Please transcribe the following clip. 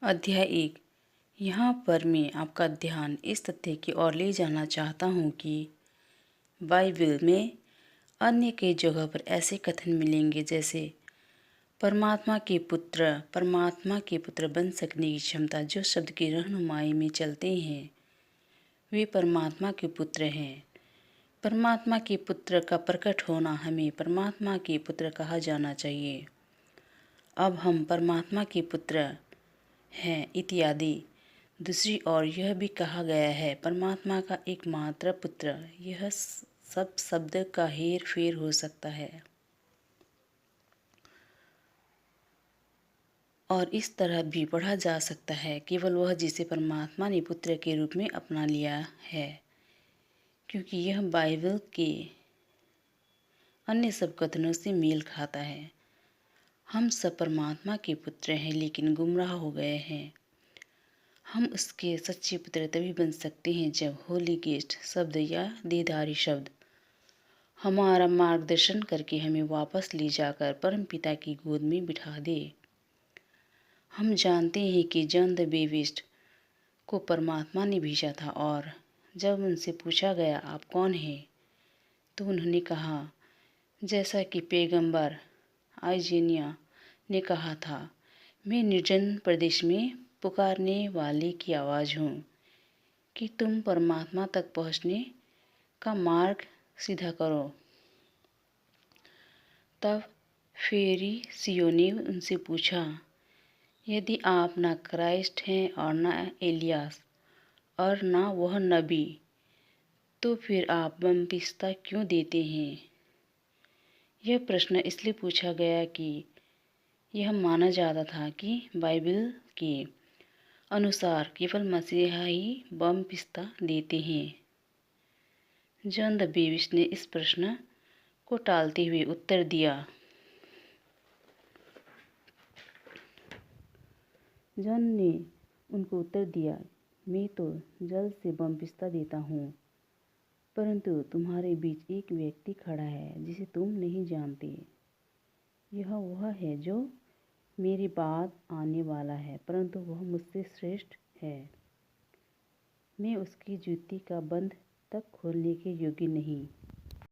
अध्याय 1। यहाँ पर मैं आपका ध्यान इस तथ्य की ओर ले जाना चाहता हूँ कि बाइबल में अन्य कई जगह पर ऐसे कथन मिलेंगे जैसे परमात्मा के पुत्र बन सकने की क्षमता। जो शब्द की रहनुमाई में चलते हैं वे परमात्मा के पुत्र हैं। परमात्मा के पुत्र का प्रकट होना हमें परमात्मा के पुत्र कहा जाना चाहिए। अब हम परमात्मा के पुत्र हैं इत्यादि। दूसरी ओर यह भी कहा गया है परमात्मा का एकमात्र पुत्र। यह सब शब्द का हेर फेर हो सकता है और इस तरह भी पढ़ा जा सकता है केवल वह जिसे परमात्मा ने पुत्र के रूप में अपना लिया है, क्योंकि यह बाइबल के अन्य सब कथनों से मेल खाता है। हम सब परमात्मा के पुत्र हैं लेकिन गुमराह हो गए हैं। हम उसके सच्चे पुत्र तभी बन सकते हैं जब होली गेस्ट शब्द या देहधारी शब्द हमारा मार्गदर्शन करके हमें वापस ले जाकर परमपिता की गोद में बिठा दे। हम जानते हैं कि जॉन द बेप्टिस्ट को परमात्मा ने भेजा था और जब उनसे पूछा गया आप कौन हैं, तो उन्होंने कहा जैसा कि पैगंबर आइजेनिया ने कहा था, मैं निर्जन प्रदेश में पुकारने वाले की आवाज़ हूँ कि तुम परमात्मा तक पहुँचने का मार्ग सीधा करो। तब फरीसियों ने उनसे पूछा, यदि आप न क्राइस्ट हैं और न एलियास और न वह नबी, तो फिर आप बपतिस्मा क्यों देते हैं? यह प्रश्न इसलिए पूछा गया कि यह माना जाता था कि बाइबल के अनुसार केवल मसीहा ही बपतिस्मा देते हैं। जॉन द बेप्टिस्ट ने इस प्रश्न को टालते हुए उत्तर दिया। जॉन ने उनको उत्तर दिया, मैं तो जल से बपतिस्मा देता हूँ, परंतु तुम्हारे बीच एक व्यक्ति खड़ा है जिसे तुम नहीं जानते। यह वह है जो मेरे बाद आने वाला है, परंतु वह मुझसे श्रेष्ठ है। मैं उसकी जूती का बंध तक खोलने के योग्य नहीं।